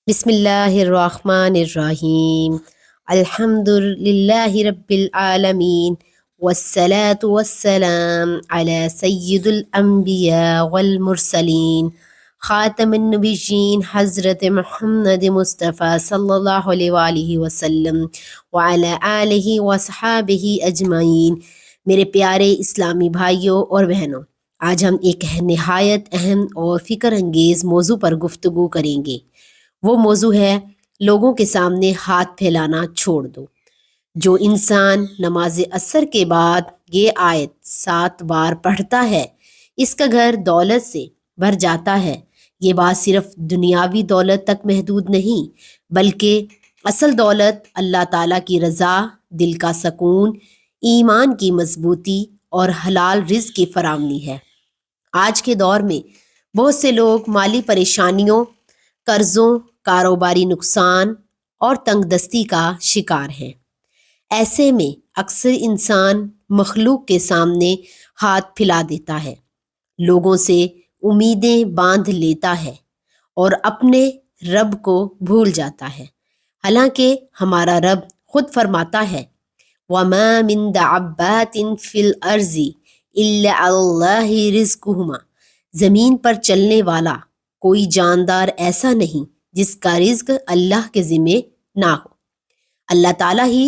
بسم اللہ الرحمن الرحیم الحمد للہ رب العالمین والصلاة والسلام علی سید الانبیاء والمرسلین خاتم النبیین حضرت محمد مصطفیٰ صلی اللہ علیہ وآلہ وسلم وعلی آلہ وصحابہ اجمعین۔ میرے پیارے اسلامی بھائیوں اور بہنوں، آج ہم ایک نہایت اہم اور فکر انگیز موضوع پر گفتگو کریں گے۔ وہ موضوع ہے لوگوں کے سامنے ہاتھ پھیلانا چھوڑ دو۔ جو انسان نماز عصر کے بعد یہ آیت 7 بار پڑھتا ہے، اس کا گھر دولت سے بھر جاتا ہے۔ یہ بات صرف دنیاوی دولت تک محدود نہیں، بلکہ اصل دولت اللہ تعالیٰ کی رضا، دل کا سکون، ایمان کی مضبوطی اور حلال رزق کی فراوانی ہے۔ آج کے دور میں بہت سے لوگ مالی پریشانیوں، قرضوں، کاروباری نقصان اور تنگ دستی کا شکار ہیں۔ ایسے میں اکثر انسان مخلوق کے سامنے ہاتھ پھیلا دیتا ہے، لوگوں سے امیدیں باندھ لیتا ہے اور اپنے رب کو بھول جاتا ہے، حالانکہ ہمارا رب خود فرماتا ہے وَمَا مِن دَابَّةٍ فِي الْأَرْضِ إِلَّا عَلَى اللَّهِ رِزْقُهُمَا۔ زمین پر چلنے والا کوئی جاندار ایسا نہیں جس کا رزق اللہ کے ذمے نہ ہو۔ اللہ تعالیٰ ہی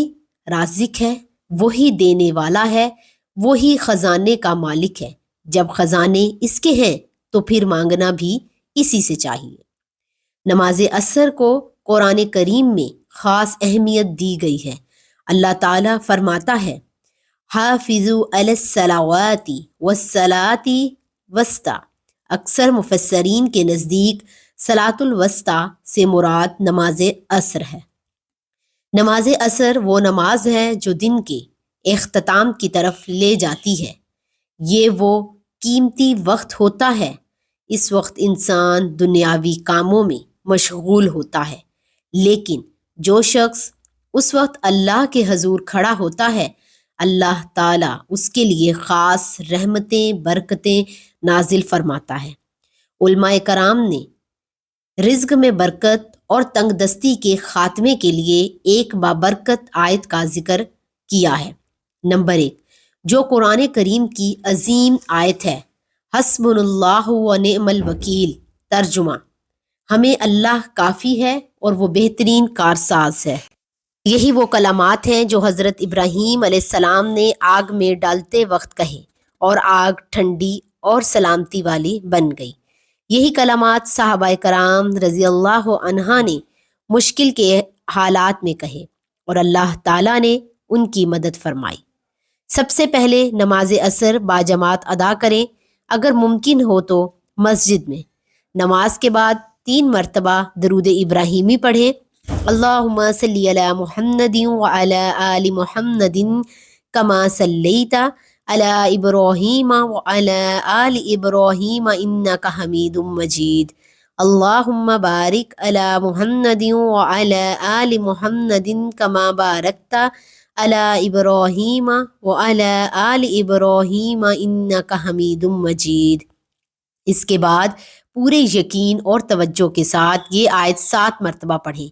رازق ہے، وہی دینے والا ہے، وہی خزانے کا مالک ہے۔ جب خزانے اس کے ہیں تو پھر مانگنا بھی اسی سے چاہیے۔ نماز عصر کو قرآن کریم میں خاص اہمیت دی گئی ہے۔ اللہ تعالیٰ فرماتا ہے حافظوا علی الصلوات والصلاۃ الوسطی۔ اکثر مفسرین کے نزدیک صلاۃ الوسطی سے مراد نماز عصر ہے۔ نماز عصر وہ نماز ہے جو دن کے اختتام کی طرف لے جاتی ہے۔ یہ وہ قیمتی وقت ہوتا ہے، اس وقت انسان دنیاوی کاموں میں مشغول ہوتا ہے، لیکن جو شخص اس وقت اللہ کے حضور کھڑا ہوتا ہے، اللہ تعالیٰ اس کے لیے خاص رحمتیں، برکتیں نازل فرماتا ہے۔ علماء کرام نے رزق میں برکت اور تنگ دستی کے خاتمے کے لیے ایک بابرکت آیت کا ذکر کیا ہے۔ نمبر 1، جو قرآن کریم کی عظیم آیت ہے حسبنا اللہ ونعم الوکیل۔ ترجمہ: ہمیں اللہ کافی ہے اور وہ بہترین کارساز ہے۔ یہی وہ کلمات ہیں جو حضرت ابراہیم علیہ السلام نے آگ میں ڈالتے وقت کہے اور آگ ٹھنڈی اور سلامتی والی بن گئی۔ یہی کلمات صحابہ کرام رضی اللہ عنہ نے مشکل کے حالات میں کہے اور اللہ تعالیٰ نے ان کی مدد فرمائی۔ سب سے پہلے نماز عصر باجماعت ادا کریں، اگر ممکن ہو تو مسجد میں۔ نماز کے بعد 3 مرتبہ درود ابراہیمی پڑھیں۔ اللہم صلی علی محمد وعلی آل محمد کما صلیت علی ابراہیم وعلی آل ابراہیم انک حمید مجید۔ اللہم بارک علی محمد وعلی آل محمد کما بارکت علی ابراہیم وعلی آل ابراہیم انک حمید مجید۔ اس کے بعد پورے یقین اور توجہ کے ساتھ یہ آیت 7 مرتبہ پڑھیں۔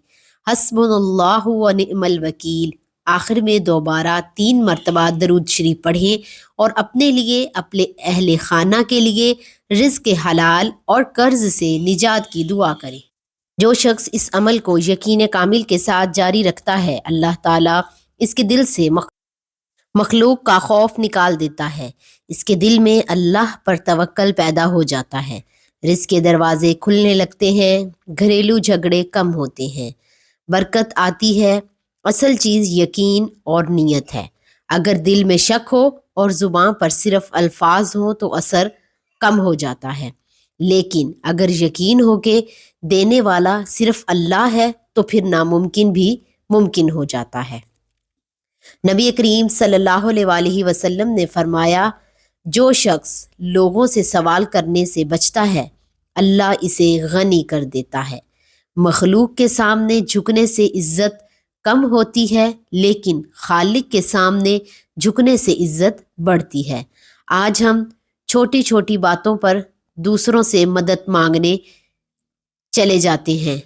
حسبنا اللہ ونعم الوکیل۔ آخر میں دوبارہ 3 مرتبہ درود شریف پڑھیں اور اپنے لیے، اپنے اہل خانہ کے لیے رزق حلال اور قرض سے نجات کی دعا کریں۔ جو شخص اس عمل کو یقین کامل کے ساتھ جاری رکھتا ہے، اللہ تعالیٰ اس کے دل سے مخلوق کا خوف نکال دیتا ہے، اس کے دل میں اللہ پر توکل پیدا ہو جاتا ہے، رزق کے دروازے کھلنے لگتے ہیں، گھریلو جھگڑے کم ہوتے ہیں، برکت آتی ہے۔ اصل چیز یقین اور نیت ہے۔ اگر دل میں شک ہو اور زبان پر صرف الفاظ ہوں تو اثر کم ہو جاتا ہے، لیکن اگر یقین ہو کہ دینے والا صرف اللہ ہے تو پھر ناممکن بھی ممکن ہو جاتا ہے۔ نبی کریم صلی اللہ علیہ وآلہ وسلم نے فرمایا، جو شخص لوگوں سے سوال کرنے سے بچتا ہے، اللہ اسے غنی کر دیتا ہے۔ مخلوق کے سامنے جھکنے سے عزت کم ہوتی ہے، لیکن خالق کے سامنے جھکنے سے عزت بڑھتی ہے۔ آج ہم چھوٹی چھوٹی باتوں پر دوسروں سے مدد مانگنے چلے جاتے ہیں،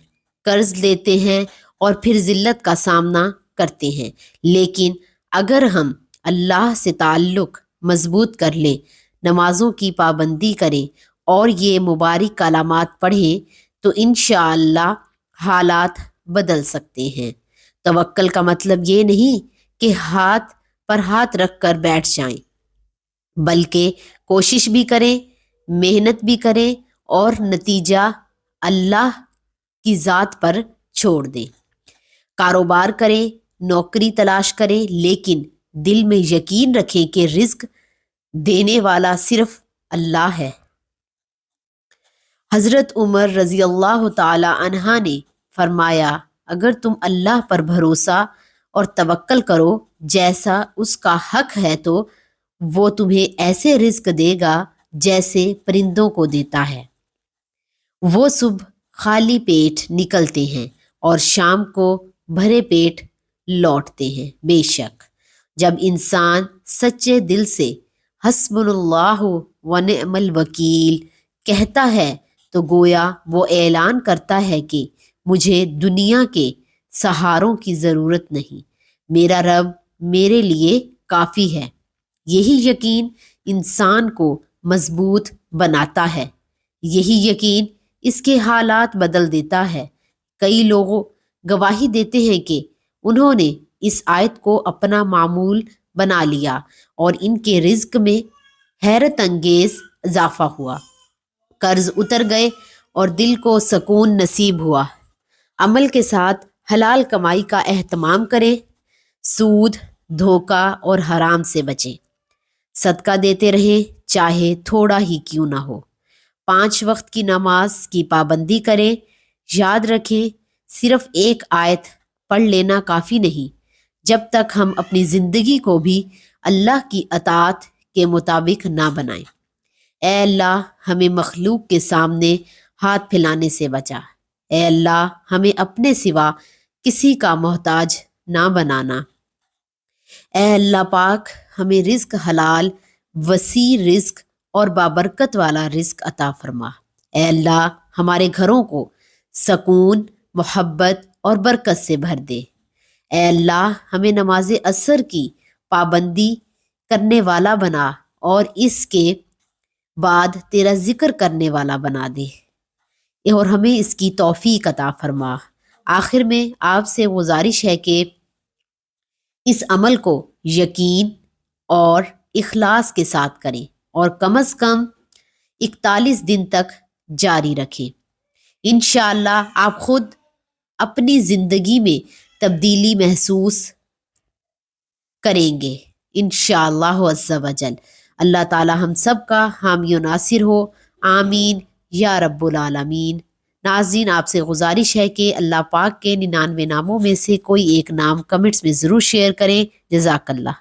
قرض لیتے ہیں اور پھر ذلت کا سامنا کرتے ہیں، لیکن اگر ہم اللہ سے تعلق مضبوط کر لیں، نمازوں کی پابندی کریں اور یہ مبارک کلمات پڑھیں تو انشاءاللہ حالات بدل سکتے ہیں۔ توکل کا مطلب یہ نہیں کہ ہاتھ پر ہاتھ رکھ کر بیٹھ جائیں، بلکہ کوشش بھی کریں، محنت بھی کریں اور نتیجہ اللہ کی ذات پر چھوڑ دیں۔ کاروبار کریں، نوکری تلاش کریں، لیکن دل میں یقین رکھیں کہ رزق دینے والا صرف اللہ ہے۔ حضرت عمر رضی اللہ تعالی عنہ نے فرمایا، اگر تم اللہ پر بھروسہ اور توکل کرو جیسا اس کا حق ہے تو وہ تمہیں ایسے رزق دے گا جیسے پرندوں کو دیتا ہے۔ وہ صبح خالی پیٹ نکلتے ہیں اور شام کو بھرے پیٹ لوٹتے ہیں۔ بے شک جب انسان سچے دل سے حسبنا اللہ و نعم الوکیل کہتا ہے تو گویا وہ اعلان کرتا ہے کہ مجھے دنیا کے سہاروں کی ضرورت نہیں، میرا رب میرے لیے کافی ہے۔ یہی یقین انسان کو مضبوط بناتا ہے، یہی یقین اس کے حالات بدل دیتا ہے۔ کئی لوگ گواہی دیتے ہیں کہ انہوں نے اس آیت کو اپنا معمول بنا لیا اور ان کے رزق میں حیرت انگیز اضافہ ہوا، قرض اتر گئے اور دل کو سکون نصیب ہوا۔ عمل کے ساتھ حلال کمائی کا اہتمام کریں، سود، دھوکہ اور حرام سے بچیں، صدقہ دیتے رہیں چاہے تھوڑا ہی کیوں نہ ہو، 5 وقت کی نماز کی پابندی کریں۔ یاد رکھیں صرف ایک آیت پڑھ لینا کافی نہیں، جب تک ہم اپنی زندگی کو بھی اللہ کی اطاعت کے مطابق نہ بنائیں۔ اے اللہ ہمیں مخلوق کے سامنے ہاتھ پھیلانے سے بچا، اے اللہ ہمیں اپنے سوا کسی کا محتاج نہ بنانا۔ اے اللہ پاک ہمیں رزق حلال، وسیع رزق اور بابرکت والا رزق عطا فرما۔ اے اللہ ہمارے گھروں کو سکون، محبت اور برکت سے بھر دے۔ اے اللہ ہمیں نماز عصر کی پابندی کرنے والا بنا اور اس کے بعد تیرا ذکر کرنے والا بنا دے اور ہمیں اس کی توفیق عطا فرما۔ آخر میں آپ سے گزارش ہے کہ اس عمل کو یقین اور اخلاص کے ساتھ کریں اور کم از کم 41 دن تک جاری رکھیں۔ انشاءاللہ آپ خود اپنی زندگی میں تبدیلی محسوس کریں گے انشاءاللہ عز و جل۔ اللہ تعالی ہم سب کا حامی و ناصر ہو، آمین یا رب العالمین۔ ناظرین آپ سے گزارش ہے کہ اللہ پاک کے 99 ناموں میں سے کوئی ایک نام کمنٹس میں ضرور شیئر کریں۔ جزاک اللہ۔